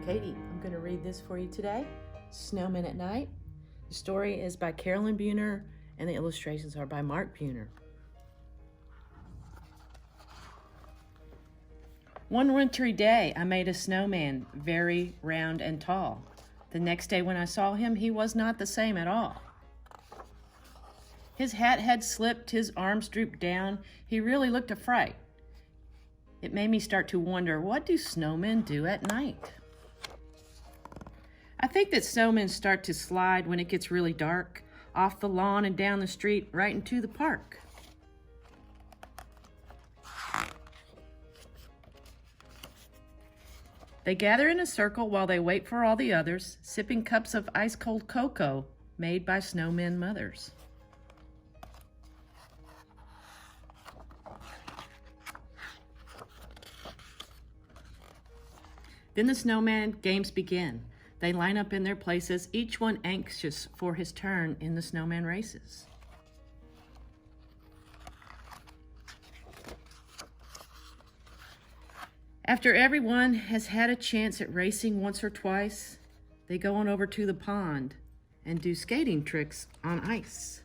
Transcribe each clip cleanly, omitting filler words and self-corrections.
Katie. I'm going to read this for you today, Snowmen at Night. The story is by Carolyn Buhner and the illustrations are by Mark Buhner. One wintry day, I made a snowman, very round and tall. The next day when I saw him, he was not the same at all. His hat had slipped, his arms drooped down. He really looked a fright. It made me start to wonder, what do snowmen do at night? I think that snowmen start to slide when it gets really dark, off the lawn and down the street, right into the park. They gather in a circle while they wait for all the others, sipping cups of ice-cold cocoa made by snowmen mothers. Then the snowman games begin. They line up in their places, each one anxious for his turn in the snowman races. After everyone has had a chance at racing once or twice, they go on over to the pond and do skating tricks on ice.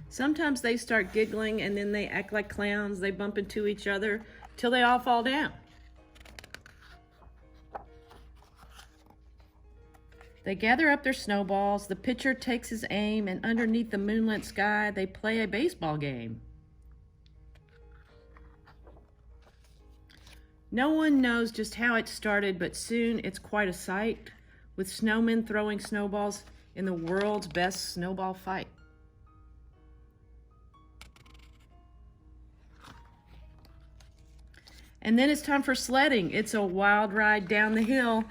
Sometimes they start giggling and then they act like clowns. They bump into each other till they all fall down. They gather up their snowballs, the pitcher takes his aim, and underneath the moonlit sky, they play a baseball game. No one knows just how it started, but soon it's quite a sight, with snowmen throwing snowballs in the world's best snowball fight. And then it's time for sledding. It's a wild ride down the hill.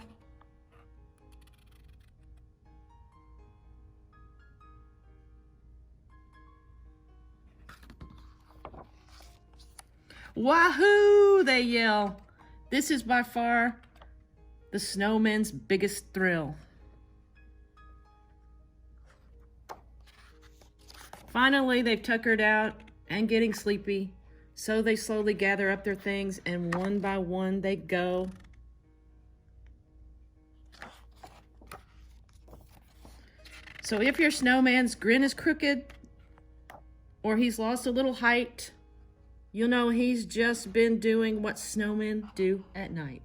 Wahoo! They yell. This is by far the snowmen's biggest thrill. Finally, they've tuckered out and getting sleepy. So they slowly gather up their things and one by one they go. So if your snowman's grin is crooked or he's lost a little height, you'll know he's just been doing what snowmen do at night.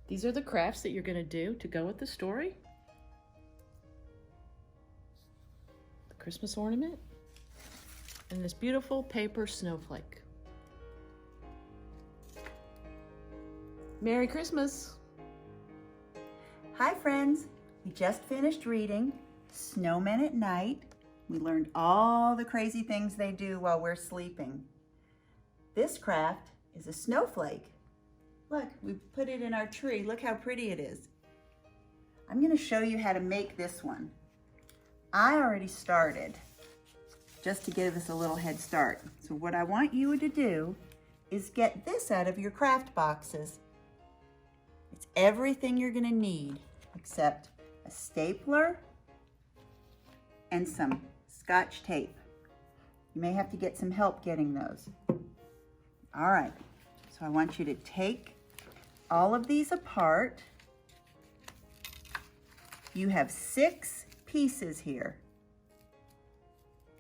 These are the crafts that you're going to do to go with the story. The Christmas ornament and this beautiful paper snowflake. Merry Christmas! Hi friends, we just finished reading Snowmen at Night. We learned all the crazy things they do while we're sleeping. This craft is a snowflake. Look, we put it in our tree. Look how pretty it is. I'm going to show you how to make this one. I already started just to give us a little head start. So what I want you to do is get this out of your craft boxes. It's everything you're going to need except a stapler and some Scotch tape. You may have to get some help getting those. All right, so I want you to take all of these apart. You have 6 pieces here.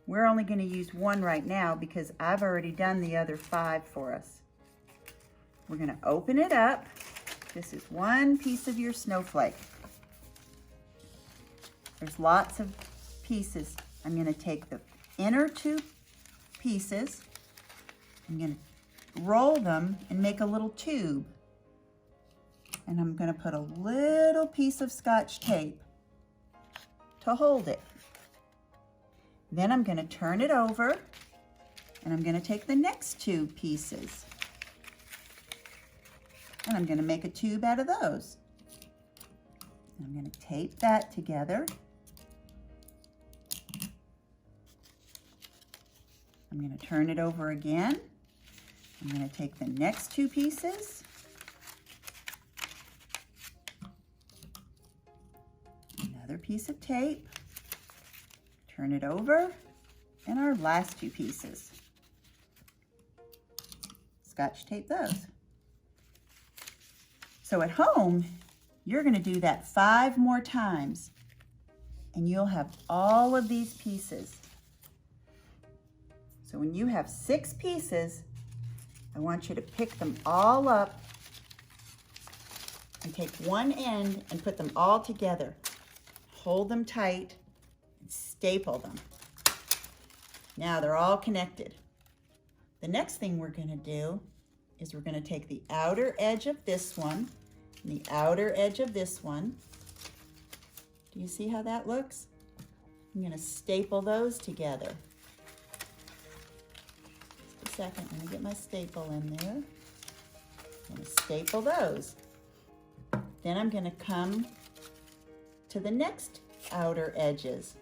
We're only going to use one right now because I've already done the other 5 for us. We're going to open it up. This is one piece of your snowflake. There's lots of pieces. I'm going to take the inner 2 pieces. I'm going to roll them and make a little tube. And I'm going to put a little piece of Scotch tape to hold it. Then I'm going to turn it over and I'm going to take the next 2 pieces and I'm going to make a tube out of those. I'm going to tape that together. I'm going to turn it over again. I'm going to take the next 2 pieces Another piece of tape. Turn it over, and our last two pieces. Scotch tape those. So at home, you're going to do that 5 more times, and you'll have all of these pieces. So when you have 6 pieces, I want you to pick them all up and take one end and put them all together. Hold them tight and staple them. Now they're all connected. The next thing we're going to do is we're going to take the outer edge of this one and the outer edge of this one. Do you see how that looks? I'm going to staple those together. Just a second, let me get my staple in there. I'm going to staple those. Then I'm going to come to the next outer edges.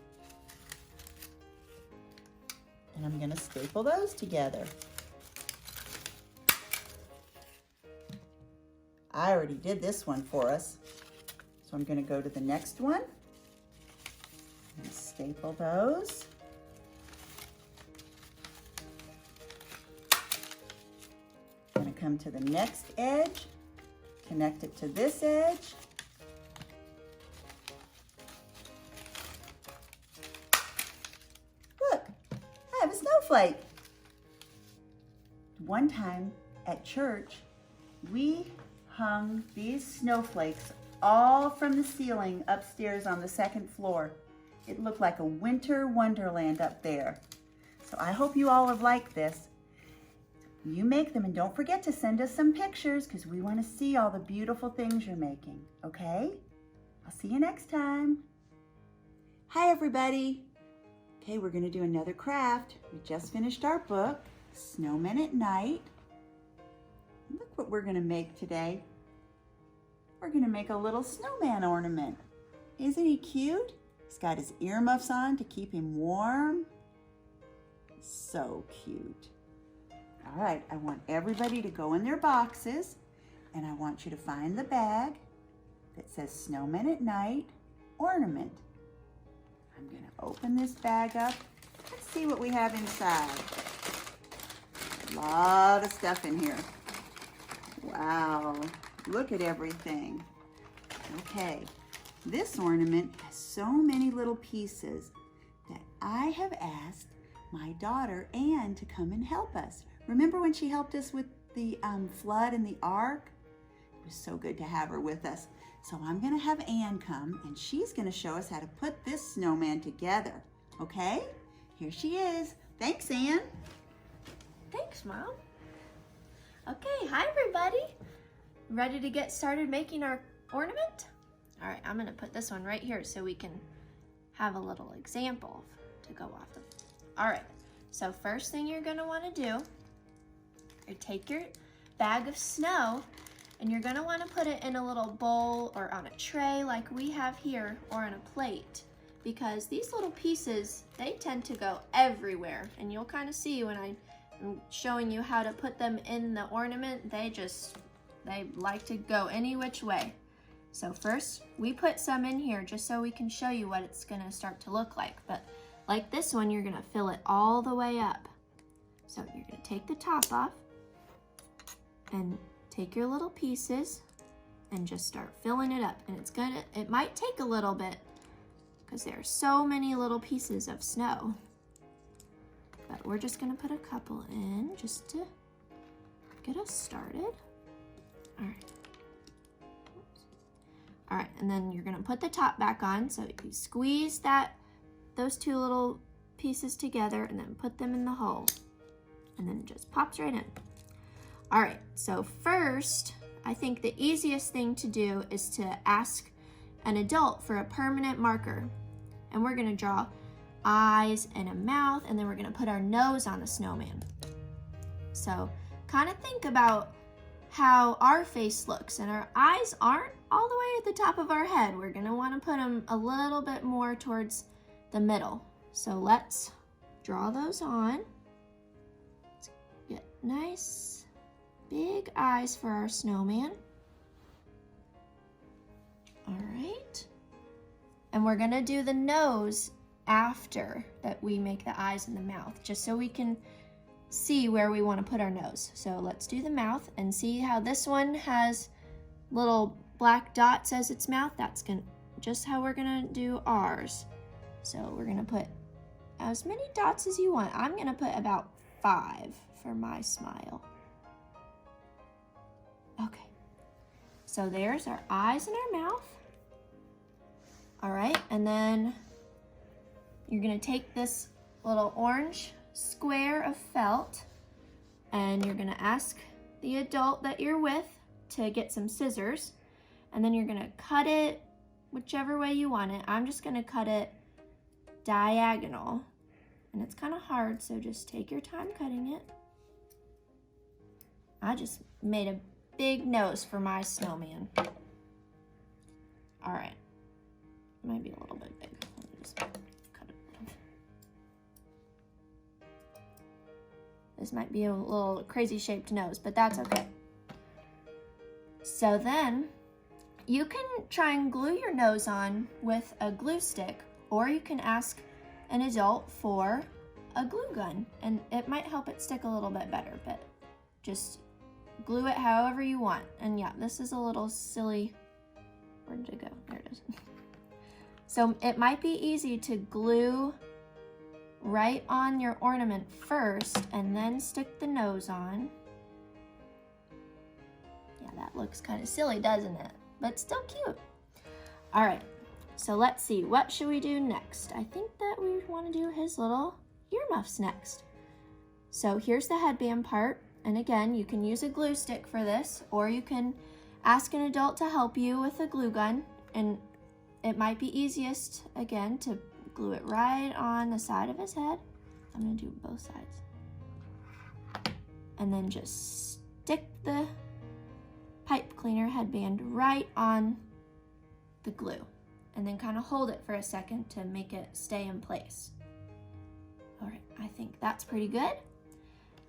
And I'm going to staple those together. I already did this one for us. So I'm going to go to the next one and staple those. I'm going to come to the next edge, connect it to this edge. Look, I have a snowflake. One time at church, we hung these snowflakes all from the ceiling upstairs on the 2nd floor. It looked like a winter wonderland up there. So I hope you all have liked this. You make them, and don't forget to send us some pictures because we want to see all the beautiful things you're making, okay? I'll see you next time. Hi everybody. Okay, we're going to do another craft. We just finished our book, Snowmen at Night. Look what we're going to make today. We're going to make a little snowman ornament. Isn't he cute? He's got his earmuffs on to keep him warm. So cute. All right, I want everybody to go in their boxes, and I want you to find the bag that says Snowmen at Night ornament. I'm going to open this bag up. Let's see what we have inside. A lot of stuff in here. Wow, look at everything. Okay, this ornament has so many little pieces that I have asked my daughter Anne to come and help us. Remember when she helped us with the flood and the ark? It was so good to have her with us. So I'm going to have Anne come, and she's going to show us how to put this snowman together. Okay? Here she is. Thanks, Anne. Thanks, Mom. Okay, hi everybody. Ready to get started making our ornament? All right, I'm going to put this one right here so we can have a little example to go off of. All right, so first thing you're going to want to do is take your bag of snow, and you're going to want to put it in a little bowl or on a tray like we have here, or on a plate, because these little pieces, they tend to go everywhere, and you'll kind of see when I'm showing you how to put them in the ornament, they like to go any which way. So first, we put some in here just so we can show you what it's going to start to look like, but like this one, you're going to fill it all the way up. So you're going to take the top off and take your little pieces and just start filling it up. And it might take a little bit because there are so many little pieces of snow. But we're just gonna put a couple in just to get us started. All right. All right, and then you're gonna put the top back on. So you squeeze those two little pieces together and then put them in the hole. And then it just pops right in. All right, so first, I think the easiest thing to do is to ask an adult for a permanent marker. And we're gonna draw eyes and a mouth, and then we're gonna put our nose on the snowman. So kind of think about how our face looks, and our eyes aren't all the way at the top of our head. We're gonna wanna put them a little bit more towards the middle. So let's draw those on. Let's get nice big eyes for our snowman. All right. And we're gonna do the nose after that we make the eyes and the mouth, just so we can see where we want to put our nose. So let's do the mouth and see how this one has little black dots as its mouth. That's just how we're gonna do ours. So we're gonna put as many dots as you want. I'm gonna put about 5 for my smile. Okay, so there's our eyes and our mouth. All right, and then you're gonna take this little orange square of felt and you're gonna ask the adult that you're with to get some scissors, and then you're gonna cut it whichever way you want it. I'm just gonna cut it diagonal, and it's kind of hard, so just take your time cutting it. I just made a big nose for my snowman. All right, might be a little bit big. Let me just cut it. This might be a little crazy shaped nose, but that's okay. So then you can try and glue your nose on with a glue stick, or you can ask an adult for a glue gun, and it might help it stick a little bit better, but just glue it however you want. And yeah, this is a little silly. Where did it go? There it is. So it might be easy to glue right on your ornament first and then stick the nose on. Yeah, that looks kind of silly, doesn't it? But still cute. All right, so let's see, what should we do next? I think that we want to do his little earmuffs next. So here's the headband part, and again, you can use a glue stick for this, or you can ask an adult to help you with a glue gun, and it might be easiest, again, to glue it right on the side of his head. I'm gonna do both sides. And then just stick the pipe cleaner headband right on the glue, and then kind of hold it for a second to make it stay in place. All right, I think that's pretty good.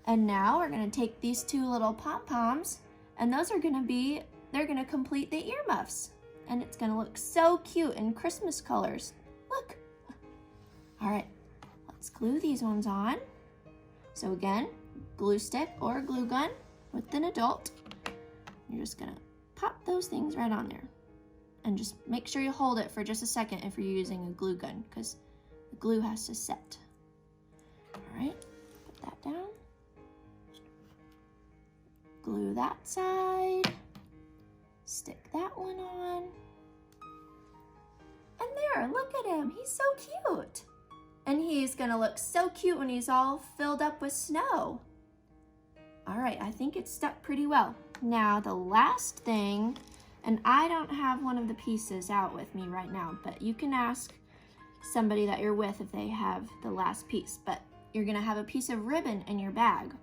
And now we're gonna take these 2 little pom-poms, and those are they're gonna complete the earmuffs. And it's gonna look so cute in Christmas colors. Look. All right, let's glue these ones on. So again, glue stick or glue gun with an adult. You're just gonna pop those things right on there. And just make sure you hold it for just a second if you're using a glue gun, because the glue has to set. All right, put that down. Glue that side. Stick that one on. And there, look at him, he's so cute. And he's gonna look so cute when he's all filled up with snow. All right, I think it's stuck pretty well. Now the last thing, and I don't have one of the pieces out with me right now, but you can ask somebody that you're with if they have the last piece, but you're gonna have a piece of ribbon in your bag.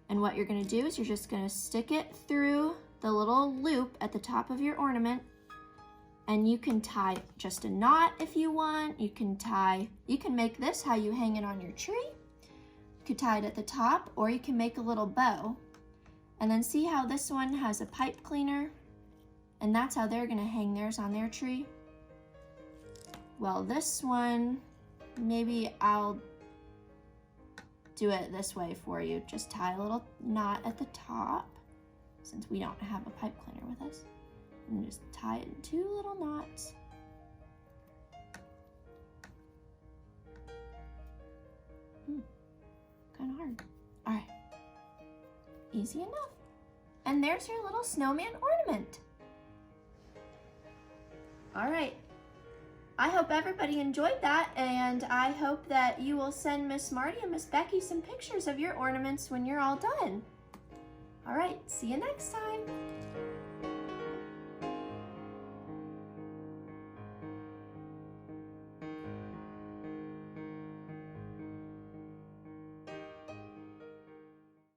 And what you're gonna do is you're just gonna stick it through the little loop at the top of your ornament, and you can tie just a knot if you want. You can make this how you hang it on your tree. You could tie it at the top, or you can make a little bow. And then see how this one has a pipe cleaner, and that's how they're gonna hang theirs on their tree. Well, this one, maybe I'll do it this way for you. Just tie a little knot at the top, since we don't have a pipe cleaner with us. And just tie it in 2 little knots. Kind of hard. All right, easy enough. And there's your little snowman ornament. All right, I hope everybody enjoyed that, and I hope that you will send Miss Marty and Miss Becky some pictures of your ornaments when you're all done. All right, see you next time.